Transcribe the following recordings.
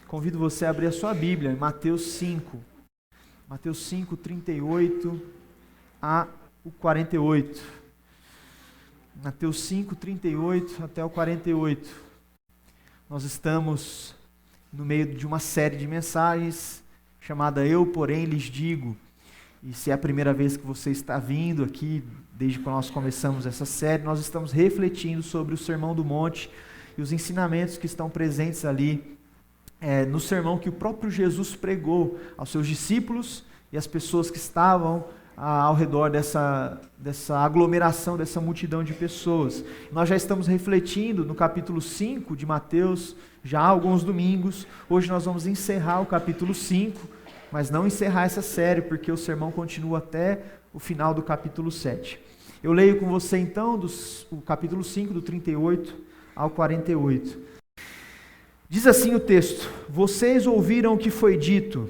convido você a abrir a sua Bíblia em Mateus 5. Mateus 5, 38 a 48. Mateus 5, 38 até o 48. Nós estamos no meio de uma série de mensagens chamada Eu, porém, lhes digo. E se é a primeira vez que você está vindo aqui, desde quando nós começamos essa série, nós estamos refletindo sobre o Sermão do Monte e os ensinamentos que estão presentes ali no sermão que o próprio Jesus pregou aos seus discípulos e às pessoas que estavam ao redor dessa aglomeração, dessa multidão de pessoas. Nós já estamos refletindo no capítulo 5 de Mateus, já há alguns domingos. Hoje nós vamos encerrar o capítulo 5, mas não encerrar essa série, porque o sermão continua até o final do capítulo 7. Eu leio com você então o capítulo 5, do 38 ao 48. Diz assim o texto: vocês ouviram o que foi dito,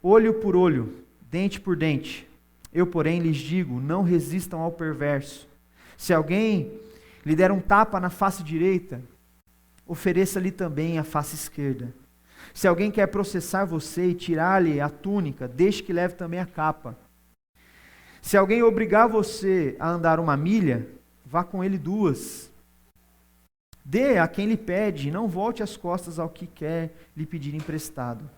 olho por olho, dente por dente. Eu, porém, lhes digo, não resistam ao perverso. Se alguém lhe der um tapa na face direita, ofereça-lhe também a face esquerda. Se alguém quer processar você e tirar-lhe a túnica, deixe que leve também a capa. Se alguém obrigar você a andar 1 milha, vá com ele 2. Dê a quem lhe pede, e não volte as costas ao que quer lhe pedir emprestado.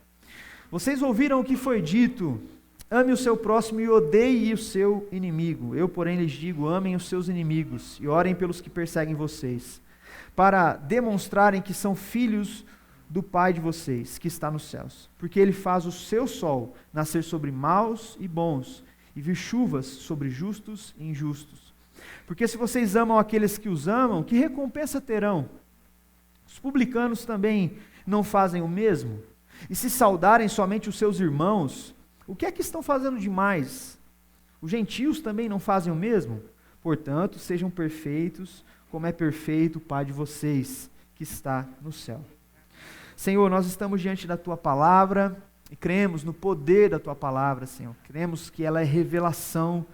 Vocês ouviram o que foi dito, ame o seu próximo e odeie o seu inimigo. Eu, porém, lhes digo, amem os seus inimigos e orem pelos que perseguem vocês, para demonstrarem que são filhos do Pai de vocês, que está nos céus. Porque Ele faz o seu sol nascer sobre maus e bons, e vir chuvas sobre justos e injustos. Porque se vocês amam aqueles que os amam, que recompensa terão? Os publicanos também não fazem o mesmo? E se saudarem somente os seus irmãos, o que é que estão fazendo demais? Os gentios também não fazem o mesmo? Portanto, sejam perfeitos, como é perfeito o Pai de vocês, que está no céu. Senhor, nós estamos diante da Tua Palavra e cremos no poder da Tua Palavra, Senhor. Cremos que ela é revelação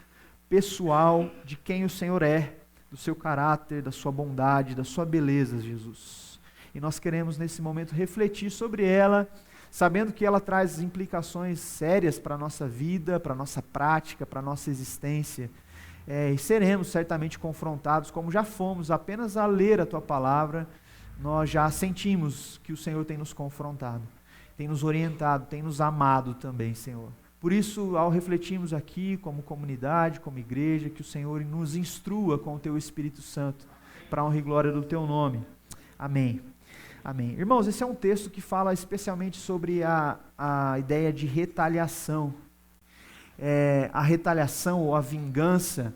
pessoal de quem o Senhor é, do seu caráter, da sua bondade, da sua beleza, Jesus. E nós queremos nesse momento refletir sobre ela, sabendo que ela traz implicações sérias para a nossa vida, para a nossa prática, para a nossa existência. E seremos certamente confrontados, como já fomos, apenas a ler a Tua Palavra, nós já sentimos que o Senhor tem nos confrontado, tem nos orientado, tem nos amado também, Senhor. Por isso, ao refletirmos aqui como comunidade, como igreja, que o Senhor nos instrua com o Teu Espírito Santo, para a honra e glória do Teu nome. Amém. Amém. Irmãos, esse é um texto que fala especialmente sobre a ideia de retaliação. A retaliação ou a vingança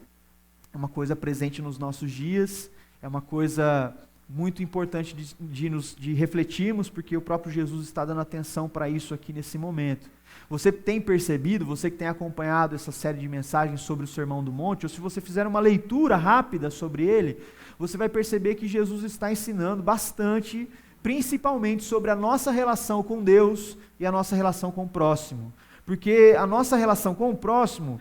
é uma coisa presente nos nossos dias, é uma coisa muito importante de refletirmos, porque o próprio Jesus está dando atenção para isso aqui nesse momento. Você tem percebido, você que tem acompanhado essa série de mensagens sobre o Sermão do Monte, ou se você fizer uma leitura rápida sobre ele, você vai perceber que Jesus está ensinando bastante, principalmente sobre a nossa relação com Deus e a nossa relação com o próximo. Porque a nossa relação com o próximo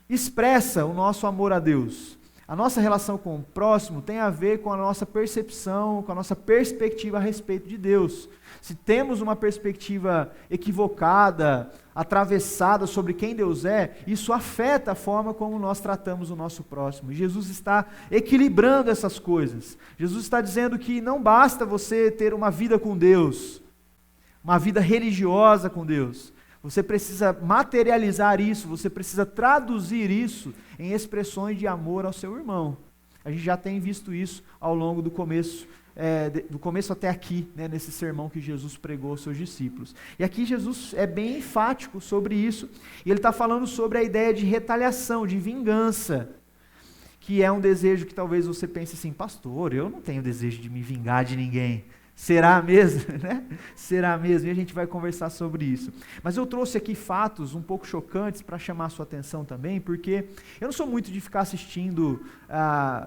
expressa o nosso amor a Deus. A nossa relação com o próximo tem a ver com a nossa percepção, com a nossa perspectiva a respeito de Deus. Se temos uma perspectiva equivocada, atravessada sobre quem Deus é, isso afeta a forma como nós tratamos o nosso próximo. Jesus está equilibrando essas coisas. Jesus está dizendo que não basta você ter uma vida com Deus, uma vida religiosa com Deus. Você precisa materializar isso, você precisa traduzir isso em expressões de amor ao seu irmão. A gente já tem visto isso ao longo do começo até aqui, né, nesse sermão que Jesus pregou aos seus discípulos. E aqui Jesus é bem enfático sobre isso, e ele está falando sobre a ideia de retaliação, de vingança, que é um desejo que talvez você pense assim, pastor, eu não tenho desejo de me vingar de ninguém. Será mesmo? Né? Será mesmo? E a gente vai conversar sobre isso. Mas eu trouxe aqui fatos um pouco chocantes para chamar a sua atenção também, porque eu não sou muito de ficar assistindo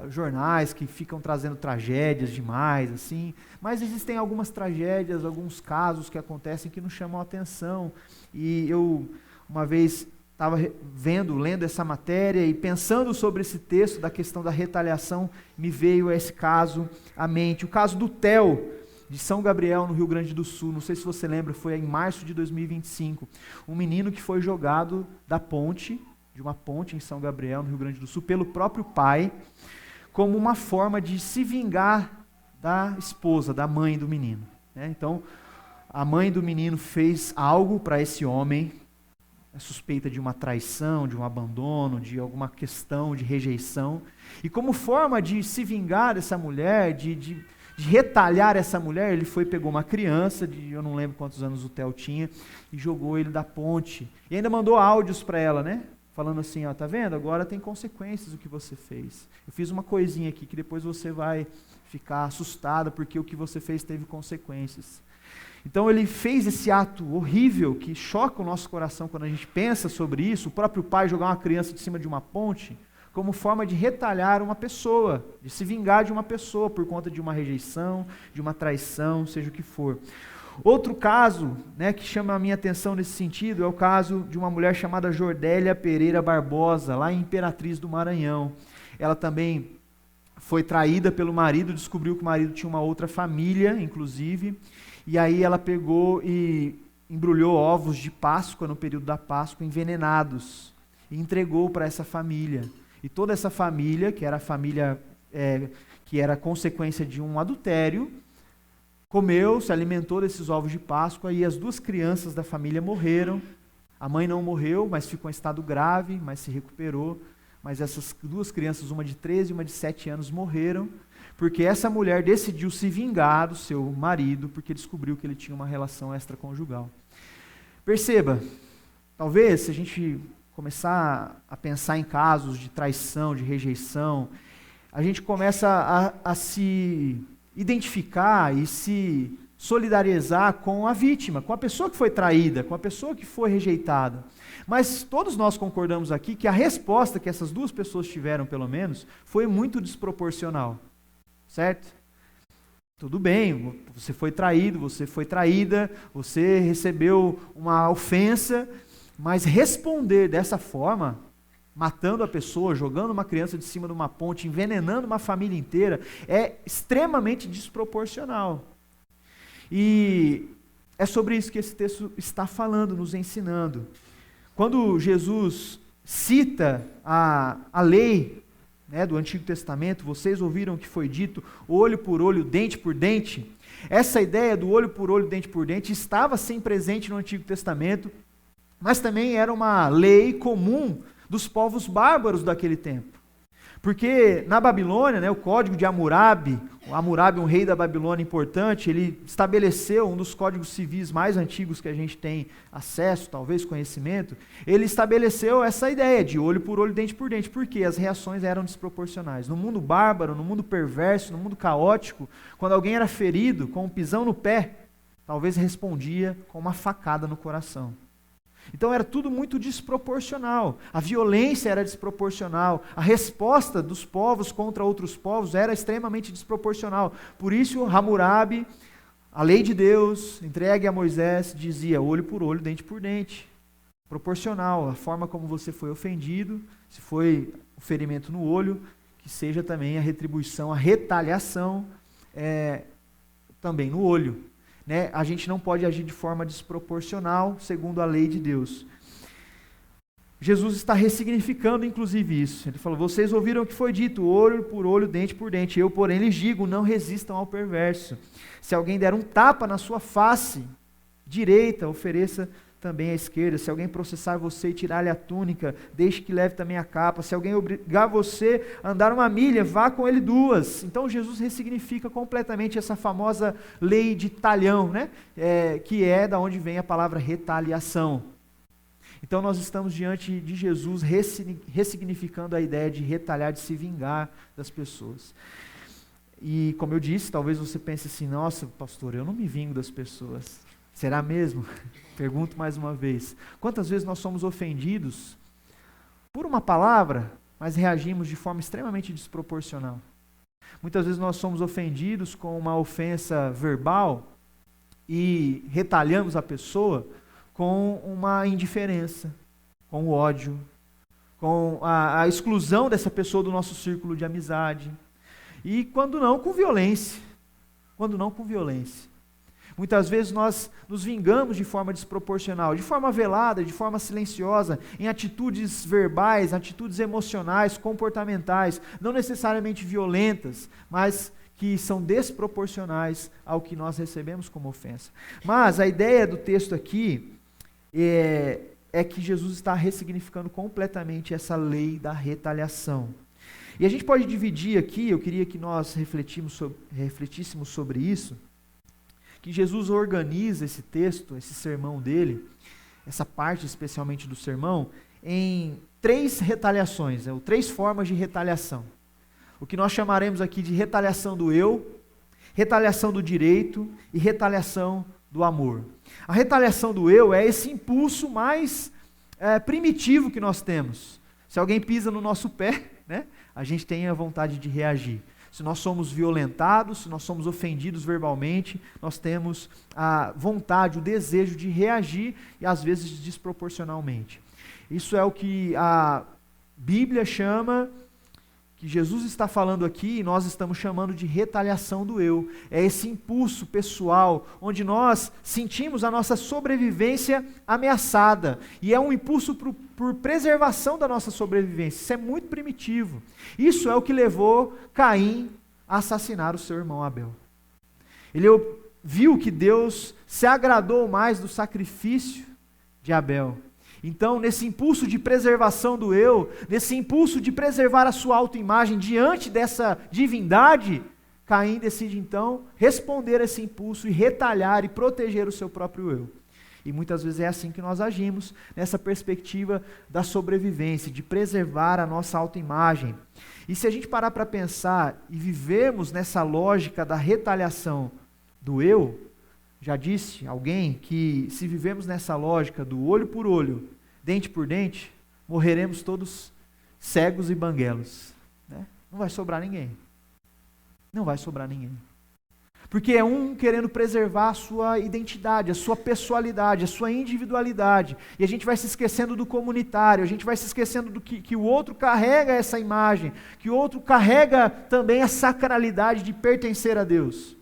jornais que ficam trazendo tragédias demais, assim, mas existem algumas tragédias, alguns casos que acontecem que nos chamam a atenção. E eu, uma vez, estava lendo essa matéria e pensando sobre esse texto da questão da retaliação, me veio esse caso à mente. O caso do Theo, de São Gabriel, no Rio Grande do Sul. Não sei se você lembra, foi em março de 2025. Um menino que foi jogado da ponte, de uma ponte em São Gabriel, no Rio Grande do Sul, pelo próprio pai, como uma forma de se vingar da esposa, da mãe do menino. Então, a mãe do menino fez algo para esse homem, suspeita de uma traição, de um abandono, de alguma questão de rejeição. E como forma de se vingar dessa mulher, de retalhar essa mulher, ele pegou uma criança, eu não lembro quantos anos o Theo tinha, e jogou ele da ponte. E ainda mandou áudios para ela, falando assim, tá vendo? Agora tem consequências o que você fez. Eu fiz uma coisinha aqui que depois você vai ficar assustada porque o que você fez teve consequências. Então ele fez esse ato horrível que choca o nosso coração quando a gente pensa sobre isso, o próprio pai jogar uma criança de cima de uma ponte, como forma de retalhar uma pessoa, de se vingar de uma pessoa por conta de uma rejeição, de uma traição, seja o que for. Outro caso, que chama a minha atenção nesse sentido, é o caso de uma mulher chamada Jordélia Pereira Barbosa, lá em Imperatriz do Maranhão. Ela também foi traída pelo marido, descobriu que o marido tinha uma outra família, inclusive, e aí ela pegou e embrulhou ovos de Páscoa, no período da Páscoa, envenenados, e entregou para essa família. E toda essa família, que era a família que era consequência de um adultério, comeu, se alimentou desses ovos de Páscoa, e as duas crianças da família morreram. A mãe não morreu, mas ficou em estado grave, mas se recuperou. Mas essas duas crianças, uma de 13 e uma de 7 anos, morreram, porque essa mulher decidiu se vingar do seu marido, porque descobriu que ele tinha uma relação extraconjugal. Perceba, talvez se a gente começar a pensar em casos de traição, de rejeição, a gente começa a se identificar e se solidarizar com a vítima, com a pessoa que foi traída, com a pessoa que foi rejeitada. Mas todos nós concordamos aqui que a resposta que essas duas pessoas tiveram, pelo menos, foi muito desproporcional. Certo? Tudo bem, você foi traído, você foi traída, você recebeu uma ofensa, mas responder dessa forma, matando a pessoa, jogando uma criança de cima de uma ponte, envenenando uma família inteira, é extremamente desproporcional. E é sobre isso que esse texto está falando, nos ensinando. Quando Jesus cita a lei do Antigo Testamento, vocês ouviram o que foi dito, olho por olho, dente por dente. Essa ideia do olho por olho, dente por dente, estava sim presente no Antigo Testamento, mas também era uma lei comum dos povos bárbaros daquele tempo. Porque na Babilônia, o código de Hammurabi, um rei da Babilônia importante, ele estabeleceu um dos códigos civis mais antigos que a gente tem acesso, talvez conhecimento, ele estabeleceu essa ideia de olho por olho, dente por dente, porque as reações eram desproporcionais. No mundo bárbaro, no mundo perverso, no mundo caótico, quando alguém era ferido com um pisão no pé, talvez respondia com uma facada no coração. Então era tudo muito desproporcional, a violência era desproporcional, a resposta dos povos contra outros povos era extremamente desproporcional. Por isso Hammurabi, a lei de Deus, entregue a Moisés, dizia olho por olho, dente por dente. Proporcional, a forma como você foi ofendido, se foi o ferimento no olho, que seja também a retribuição, a retaliação também no olho. A gente não pode agir de forma desproporcional, segundo a lei de Deus. Jesus está ressignificando, inclusive, isso. Ele falou, vocês ouviram o que foi dito, olho por olho, dente por dente. Eu, porém, lhes digo, não resistam ao perverso. Se alguém der um tapa na sua face direita, ofereça também à esquerda. Se alguém processar você e tirar-lhe a túnica, deixe que leve também a capa. Se alguém obrigar você a andar 1 milha, vá com ele 2. Então Jesus ressignifica completamente essa famosa lei de talhão, que é da onde vem a palavra retaliação. Então nós estamos diante de Jesus ressignificando a ideia de retalhar, de se vingar das pessoas. E como eu disse, talvez você pense assim, nossa pastor, eu não me vingo das pessoas. Será mesmo? Pergunto mais uma vez. Quantas vezes nós somos ofendidos por uma palavra, mas reagimos de forma extremamente desproporcional? Muitas vezes nós somos ofendidos com uma ofensa verbal e retalhamos a pessoa com uma indiferença, com o ódio, com a exclusão dessa pessoa do nosso círculo de amizade. E quando não, com violência. quando não com violência. Muitas vezes nós nos vingamos de forma desproporcional, de forma velada, de forma silenciosa, em atitudes verbais, atitudes emocionais, comportamentais, não necessariamente violentas, mas que são desproporcionais ao que nós recebemos como ofensa. Mas a ideia do texto aqui é que Jesus está ressignificando completamente essa lei da retaliação. E a gente pode dividir aqui, eu queria que nós refletíssemos sobre isso, que Jesus organiza esse texto, esse sermão dele, essa parte especialmente do sermão, em 3 retaliações, ou 3 formas de retaliação. O que nós chamaremos aqui de retaliação do eu, retaliação do direito e retaliação do amor. A retaliação do eu é esse impulso mais primitivo que nós temos. Se alguém pisa no nosso pé, né, a gente tem a vontade de reagir. Se nós somos violentados, se nós somos ofendidos verbalmente, nós temos a vontade, o desejo de reagir e às vezes desproporcionalmente. Isso é o que a Bíblia chama, que Jesus está falando aqui e nós estamos chamando de retaliação do eu. É esse impulso pessoal, onde nós sentimos a nossa sobrevivência ameaçada. E é um impulso por preservação da nossa sobrevivência. Isso é muito primitivo. Isso é o que levou Caim a assassinar o seu irmão Abel. Ele viu que Deus se agradou mais do sacrifício de Abel. Então, nesse impulso de preservação do eu, nesse impulso de preservar a sua autoimagem diante dessa divindade, Caim decide então responder a esse impulso e retalhar e proteger o seu próprio eu. E muitas vezes é assim que nós agimos, nessa perspectiva da sobrevivência, de preservar a nossa autoimagem. E se a gente parar para pensar e vivermos nessa lógica da retaliação do eu, já disse alguém que se vivemos nessa lógica do olho por olho, dente por dente, morreremos todos cegos e banguelos. Né? Não vai sobrar ninguém. Não vai sobrar ninguém. Porque é um querendo preservar a sua identidade, a sua pessoalidade, a sua individualidade. E a gente vai se esquecendo do comunitário, a gente vai se esquecendo do que o outro carrega essa imagem, que o outro carrega também a sacralidade de pertencer a Deus.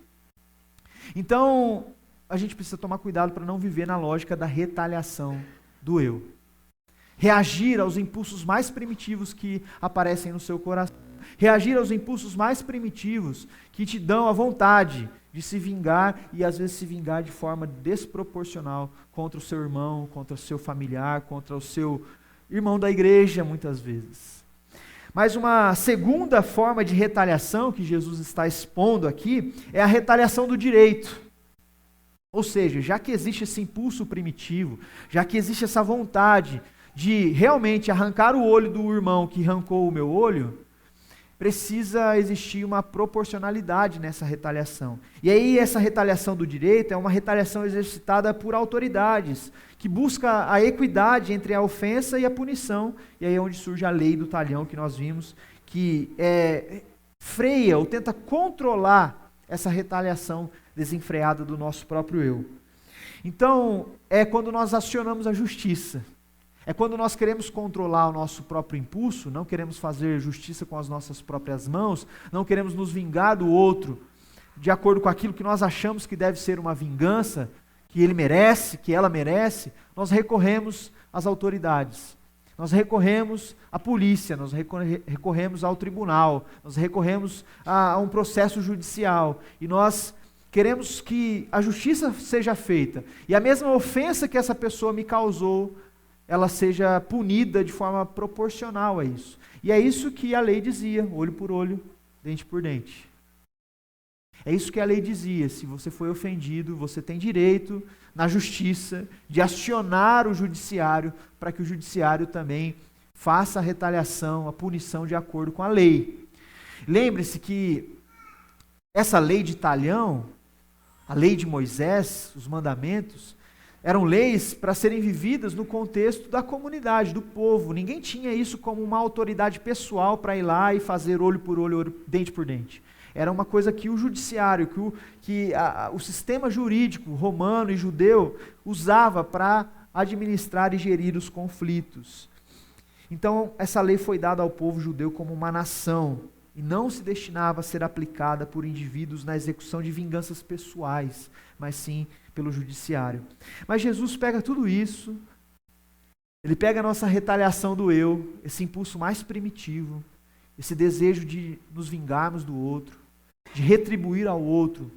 Então, a gente precisa tomar cuidado para não viver na lógica da retaliação do eu. Reagir aos impulsos mais primitivos que aparecem no seu coração. Reagir aos impulsos mais primitivos que te dão a vontade de se vingar e às vezes se vingar de forma desproporcional contra o seu irmão, contra o seu familiar, contra o seu irmão da igreja, muitas vezes. Mas uma segunda forma de retaliação que Jesus está expondo aqui é a retaliação do direito. Ou seja, já que existe esse impulso primitivo, já que existe essa vontade de realmente arrancar o olho do irmão que arrancou o meu olho, precisa existir uma proporcionalidade nessa retaliação. E aí essa retaliação do direito é uma retaliação exercitada por autoridades, que busca a equidade entre a ofensa e a punição. E aí é onde surge a lei do talhão que nós vimos, que freia ou tenta controlar essa retaliação desenfreada do nosso próprio eu. Então, é quando nós acionamos a justiça. É quando nós queremos controlar o nosso próprio impulso, não queremos fazer justiça com as nossas próprias mãos, não queremos nos vingar do outro, de acordo com aquilo que nós achamos que deve ser uma vingança, que ele merece, que ela merece, nós recorremos às autoridades. Nós recorremos à polícia, nós recorremos ao tribunal, nós recorremos a um processo judicial. E nós queremos que a justiça seja feita. E a mesma ofensa que essa pessoa me causou, ela seja punida de forma proporcional a isso. E é isso que a lei dizia, olho por olho, dente por dente. É isso que a lei dizia, se você foi ofendido, você tem direito, na justiça, de acionar o judiciário, para que o judiciário também faça a retaliação, a punição de acordo com a lei. Lembre-se que essa lei de talhão, a lei de Moisés, os mandamentos, eram leis para serem vividas no contexto da comunidade, do povo. Ninguém tinha isso como uma autoridade pessoal para ir lá e fazer olho por olho, dente por dente. Era uma coisa que o judiciário, que o sistema jurídico romano e judeu usava para administrar e gerir os conflitos. Então, essa lei foi dada ao povo judeu como uma nação. e não se destinava a ser aplicada por indivíduos na execução de vinganças pessoais, mas sim pelo judiciário. Mas Jesus pega tudo isso, ele pega a nossa retaliação do eu, esse impulso mais primitivo, esse desejo de nos vingarmos do outro, de retribuir ao outro,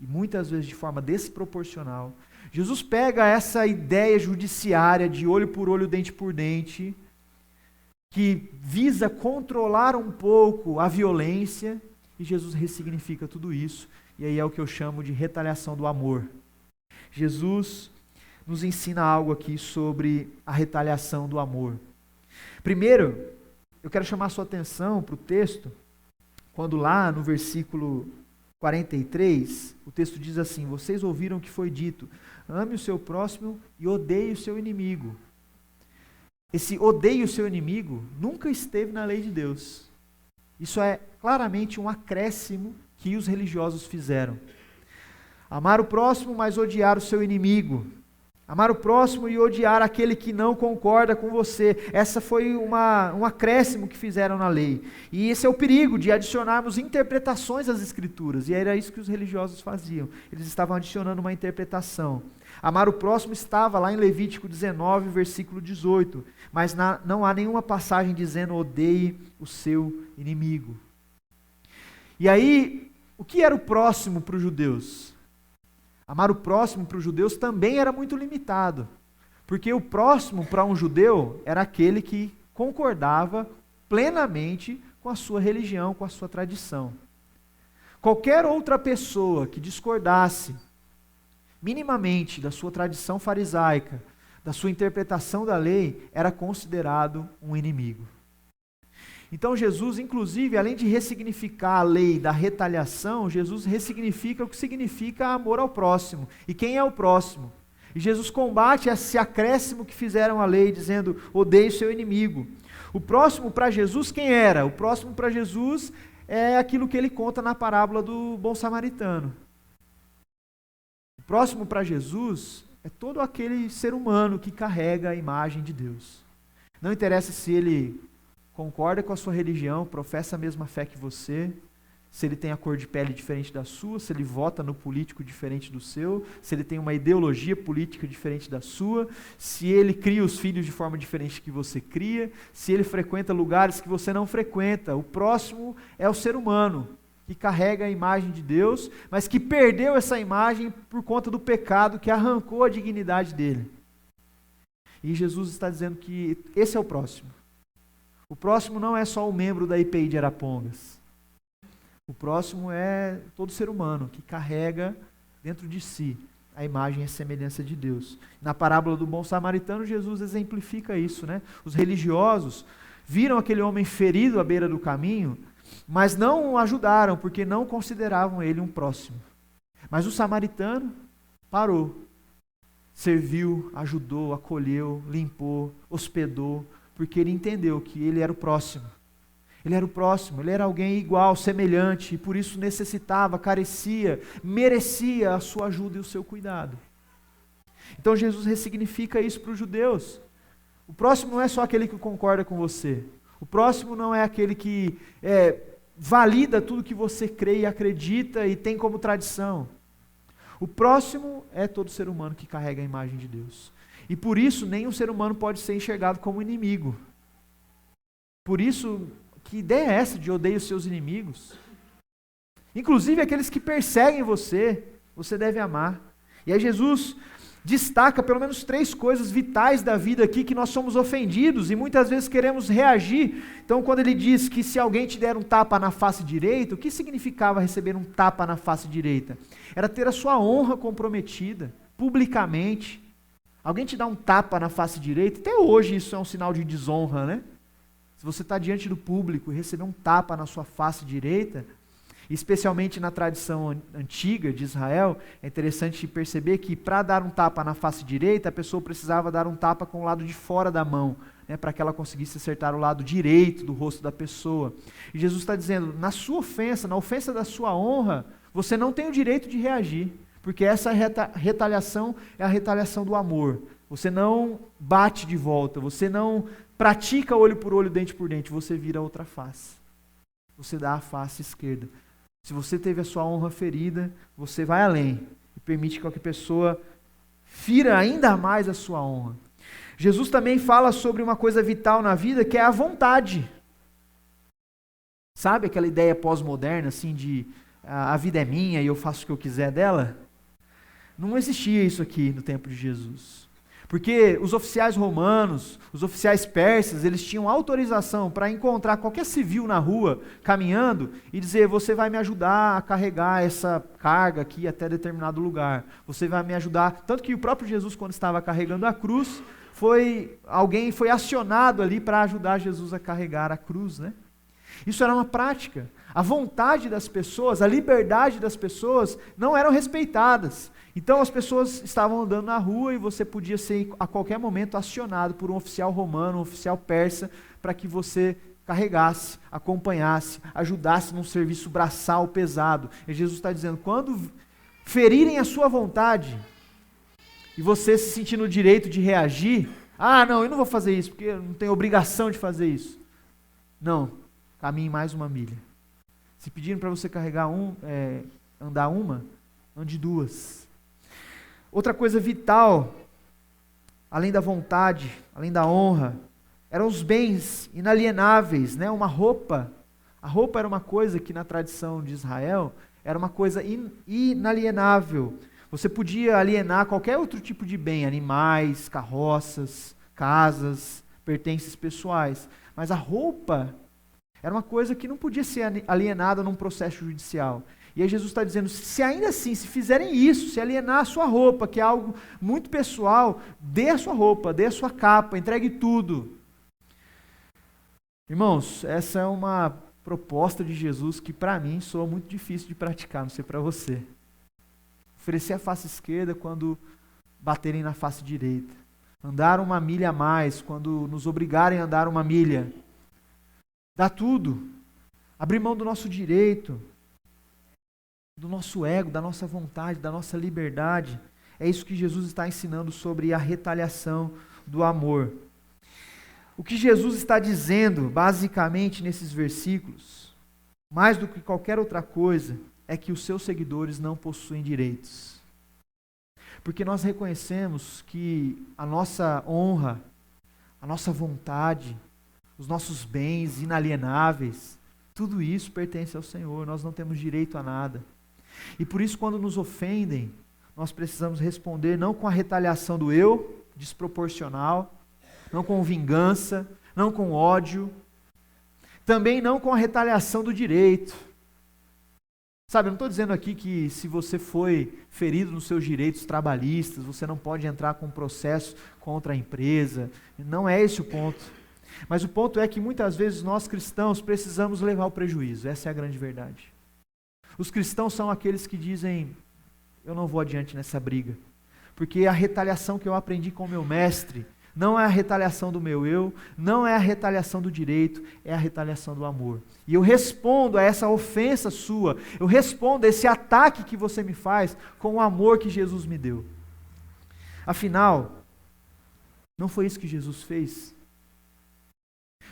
e muitas vezes de forma desproporcional. Jesus pega essa ideia judiciária de olho por olho, dente por dente, que visa controlar um pouco a violência, e Jesus ressignifica tudo isso, e aí é o que eu chamo de retaliação do amor. Jesus nos ensina algo aqui sobre a retaliação do amor. Primeiro, eu quero chamar a sua atenção para o texto, quando lá no versículo 43, o texto diz assim: vocês ouviram o que foi dito, ame o seu próximo e odeie o seu inimigo. Esse odeie o seu inimigo nunca esteve na lei de Deus. Isso é claramente um acréscimo que os religiosos fizeram. Amar o próximo, mas odiar o seu inimigo. Amar o próximo e odiar aquele que não concorda com você. Essa foi um acréscimo que fizeram na lei. E esse é o perigo de adicionarmos interpretações às Escrituras. E era isso que os religiosos faziam. Eles estavam adicionando uma interpretação. Amar o próximo estava lá em Levítico 19, versículo 18. Mas não há nenhuma passagem dizendo odeie o seu inimigo. E aí, o que era o próximo para os judeus? Amar o próximo para os judeus também era muito limitado, porque o próximo para um judeu era aquele que concordava plenamente com a sua religião, com a sua tradição. Qualquer outra pessoa que discordasse minimamente da sua tradição farisaica, da sua interpretação da lei, era considerado um inimigo. Então Jesus, inclusive, além de ressignificar a lei da retaliação, Jesus ressignifica o que significa amor ao próximo. E quem é o próximo? E Jesus combate esse acréscimo que fizeram à lei, dizendo, odeie o seu inimigo. O próximo para Jesus quem era? O próximo para Jesus é aquilo que ele conta na parábola do bom samaritano. O próximo para Jesus é todo aquele ser humano que carrega a imagem de Deus. Não interessa se ele concorda com a sua religião, professa a mesma fé que você, se ele tem a cor de pele diferente da sua, se ele vota no político diferente do seu, se ele tem uma ideologia política diferente da sua, se ele cria os filhos de forma diferente que você cria, se ele frequenta lugares que você não frequenta. O próximo é o ser humano, que carrega a imagem de Deus, mas que perdeu essa imagem por conta do pecado que arrancou a dignidade dele. E Jesus está dizendo que esse é o próximo. O próximo não é só o membro da IPI de Arapongas. O próximo é todo ser humano que carrega dentro de si a imagem e a semelhança de Deus. Na parábola do bom samaritano, Jesus exemplifica isso, né? Os religiosos viram aquele homem ferido à beira do caminho, mas não o ajudaram, porque não consideravam ele um próximo. Mas o samaritano parou, serviu, ajudou, acolheu, limpou, hospedou, porque ele entendeu que ele era o próximo. Ele era o próximo, ele era alguém igual, semelhante, e por isso necessitava, carecia, merecia a sua ajuda e o seu cuidado. Então Jesus ressignifica isso para os judeus. O próximo não é só aquele que concorda com você. O próximo não é aquele que valida tudo que você crê e acredita e tem como tradição. O próximo é todo ser humano que carrega a imagem de Deus. E por isso, nenhum ser humano pode ser enxergado como inimigo. Por isso, que ideia é essa de odeie os seus inimigos? Inclusive aqueles que perseguem você, você deve amar. E aí Jesus destaca pelo menos 3 coisas vitais da vida aqui que nós somos ofendidos e muitas vezes queremos reagir. Então quando ele diz que se alguém te der um tapa na face direita, o que significava receber um tapa na face direita? Era ter a sua honra comprometida, publicamente. Alguém te dá um tapa na face direita, até hoje isso é um sinal de desonra, né? Se você está diante do público e receber um tapa na sua face direita, especialmente na tradição antiga de Israel, é interessante perceber que para dar um tapa na face direita, a pessoa precisava dar um tapa com o lado de fora da mão, né, para que ela conseguisse acertar o lado direito do rosto da pessoa. E Jesus está dizendo, na sua ofensa, na ofensa da sua honra, você não tem o direito de reagir. Porque essa retaliação é a retaliação do amor. Você não bate de volta, você não pratica olho por olho, dente por dente, você vira outra face. você dá a face esquerda. Se você teve a sua honra ferida, você vai além e permite que qualquer pessoa fira ainda mais a sua honra. Jesus também fala sobre uma coisa vital na vida, que é a vontade. Sabe aquela ideia pós-moderna, assim, de a vida é minha e eu faço o que eu quiser dela? Não existia isso aqui no tempo de Jesus. Porque os oficiais romanos, os oficiais persas, eles tinham autorização para encontrar qualquer civil na rua, caminhando, e dizer, você vai me ajudar a carregar essa carga aqui até determinado lugar. Você vai me ajudar. Tanto que o próprio Jesus, quando estava carregando a cruz, alguém foi acionado ali para ajudar Jesus a carregar a cruz, né? Isso era uma prática. A vontade das pessoas, a liberdade das pessoas não eram respeitadas. Então as pessoas estavam andando na rua e você podia ser a qualquer momento acionado por um oficial romano, um oficial persa, para que você carregasse, acompanhasse, ajudasse num serviço braçal pesado. E Jesus está dizendo, quando ferirem a sua vontade e você se sentir no direito de reagir, não, eu não vou fazer isso, porque eu não tenho obrigação de fazer isso. Não, caminhe mais uma milha. Se pedirem para você carregar andar uma, ande duas. Outra coisa vital, além da vontade, além da honra, eram os bens inalienáveis, né? Uma roupa. A roupa era uma coisa que na tradição de Israel era uma coisa inalienável. Você podia alienar qualquer outro tipo de bem, animais, carroças, casas, pertences pessoais. Mas a roupa era uma coisa que não podia ser alienada num processo judicial. E aí Jesus está dizendo, se ainda assim, se fizerem isso, se alienar a sua roupa, que é algo muito pessoal, dê a sua roupa, dê a sua capa, entregue tudo. Irmãos, essa é uma proposta de Jesus que para mim soa muito difícil de praticar, não sei para você. Oferecer a face esquerda quando baterem na face direita. Andar uma milha a mais quando nos obrigarem a andar uma milha. Dar tudo. Abrir mão do nosso direito, do nosso ego, da nossa vontade, da nossa liberdade. É isso que Jesus está ensinando sobre a retaliação do amor. O que Jesus está dizendo, basicamente, nesses versículos, mais do que qualquer outra coisa, é que os seus seguidores não possuem direitos. Porque nós reconhecemos que a nossa honra, a nossa vontade, os nossos bens inalienáveis, tudo isso pertence ao Senhor, nós não temos direito a nada. E por isso, quando nos ofendem, nós precisamos responder não com a retaliação do eu, desproporcional, não com vingança, não com ódio, também não com a retaliação do direito. Sabe, eu não estou dizendo aqui que se você foi ferido nos seus direitos trabalhistas, você não pode entrar com um processo contra a empresa. Não é esse o ponto. Mas o ponto é que muitas vezes nós cristãos precisamos levar o prejuízo. Essa é a grande verdade. Os cristãos são aqueles que dizem, eu não vou adiante nessa briga. Porque a retaliação que eu aprendi com o meu mestre não é a retaliação do meu eu, não é a retaliação do direito, é a retaliação do amor. E eu respondo a essa ofensa sua, eu respondo a esse ataque que você me faz com o amor que Jesus me deu. Afinal, não foi isso que Jesus fez?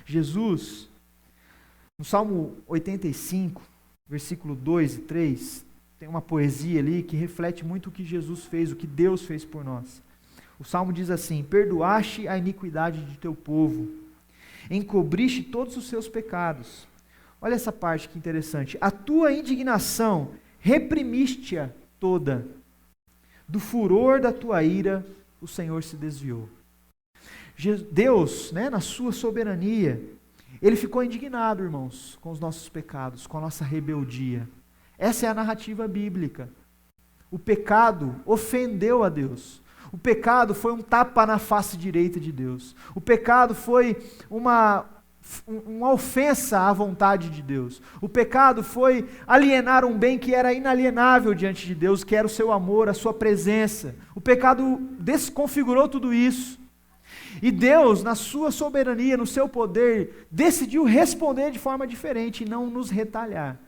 Jesus, no Salmo 85, versículo 2 e 3, tem uma poesia ali que reflete muito o que Jesus fez, o que Deus fez por nós. O Salmo diz assim, perdoaste a iniquidade de teu povo, encobriste todos os seus pecados. Olha essa parte que interessante. A tua indignação reprimiste-a toda. Do furor da tua ira, o Senhor se desviou. Deus, na sua soberania, Ele ficou indignado, irmãos, com os nossos pecados, com a nossa rebeldia. Essa é a narrativa bíblica. O pecado ofendeu a Deus. O pecado foi um tapa na face direita de Deus. O pecado foi uma ofensa à vontade de Deus. O pecado foi alienar um bem que era inalienável diante de Deus, que era o seu amor, a sua presença. O pecado desconfigurou tudo isso. E Deus, na sua soberania, no seu poder, decidiu responder de forma diferente e não nos retalhar.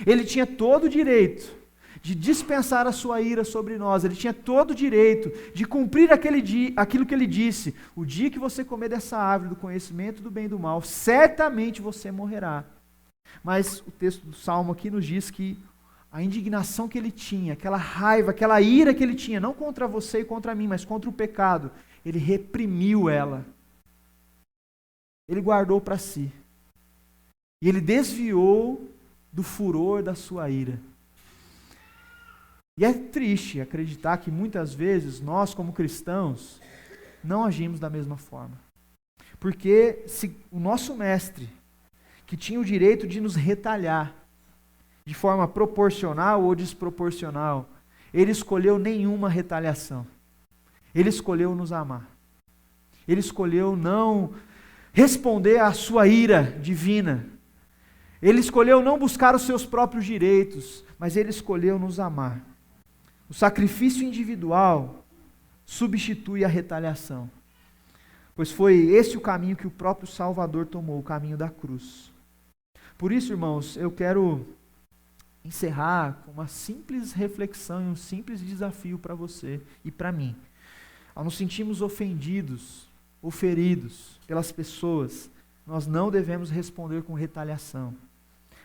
Ele tinha todo o direito de dispensar a sua ira sobre nós. Ele tinha todo o direito de cumprir aquilo que ele disse. O dia que você comer dessa árvore do conhecimento do bem e do mal, certamente você morrerá. Mas o texto do Salmo aqui nos diz que a indignação que ele tinha, aquela raiva, aquela ira que ele tinha, não contra você e contra mim, mas contra o pecado, ele reprimiu ela. Ele guardou para si. E ele desviou do furor da sua ira. E é triste acreditar que muitas vezes nós, como cristãos, não agimos da mesma forma. Porque se o nosso mestre, que tinha o direito de nos retalhar, de forma proporcional ou desproporcional, ele escolheu nenhuma retaliação. Ele escolheu nos amar. Ele escolheu não responder à sua ira divina. Ele escolheu não buscar os seus próprios direitos, mas ele escolheu nos amar. O sacrifício individual substitui a retaliação. Pois foi esse o caminho que o próprio Salvador tomou, o caminho da cruz. Por isso, irmãos, eu quero encerrar com uma simples reflexão e um simples desafio para você e para mim. Ao nos sentirmos ofendidos ou feridos pelas pessoas, nós não devemos responder com retaliação,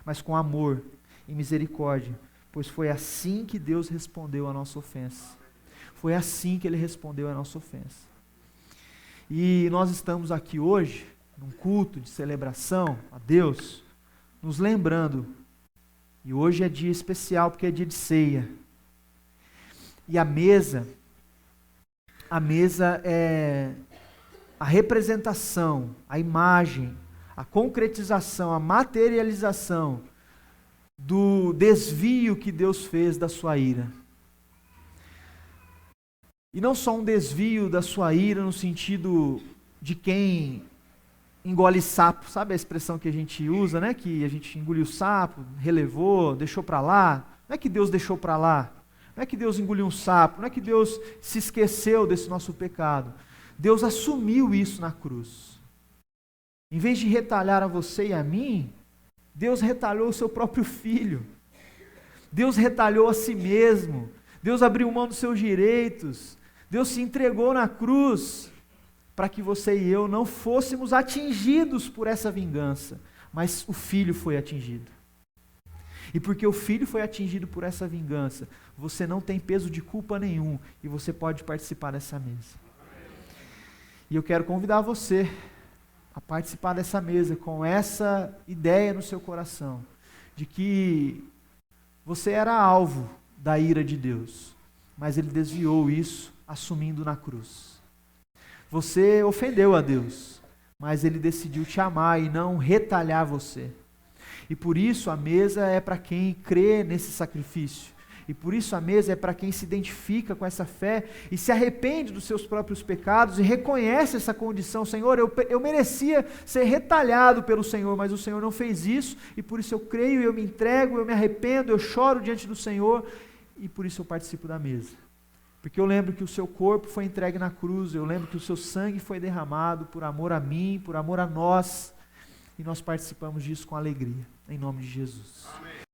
mas com amor e misericórdia, pois foi assim que Deus respondeu à nossa ofensa. Foi assim que Ele respondeu à nossa ofensa. E nós estamos aqui hoje, num culto de celebração a Deus, nos lembrando. E hoje é dia especial porque é dia de ceia. E a mesa é a representação, a imagem, a concretização, a materialização do desvio que Deus fez da sua ira. E não só um desvio da sua ira no sentido de quem engole sapo, sabe a expressão que a gente usa, né? Que a gente engoliu o sapo, relevou, deixou para lá. Não é que Deus deixou para lá, não é que Deus engoliu um sapo, não é que Deus se esqueceu desse nosso pecado. Deus assumiu isso na cruz. Em vez de retalhar a você e a mim, Deus retalhou o seu próprio filho. Deus retalhou a si mesmo. Deus abriu mão dos seus direitos. Deus se entregou na cruz para que você e eu não fôssemos atingidos por essa vingança, mas o Filho foi atingido. E porque o Filho foi atingido por essa vingança, você não tem peso de culpa nenhum e você pode participar dessa mesa. E eu quero convidar você a participar dessa mesa com essa ideia no seu coração, de que você era alvo da ira de Deus, mas Ele desviou isso assumindo na cruz. Você ofendeu a Deus, mas Ele decidiu te amar e não retalhar você. E por isso a mesa é para quem crê nesse sacrifício. E por isso a mesa é para quem se identifica com essa fé e se arrepende dos seus próprios pecados e reconhece essa condição. Senhor, eu merecia ser retalhado pelo Senhor, mas o Senhor não fez isso, e por isso eu creio, eu me entrego, eu me arrependo, eu choro diante do Senhor, e por isso eu participo da mesa. Porque eu lembro que o seu corpo foi entregue na cruz, eu lembro que o seu sangue foi derramado por amor a mim, por amor a nós, e nós participamos disso com alegria, em nome de Jesus. Amém.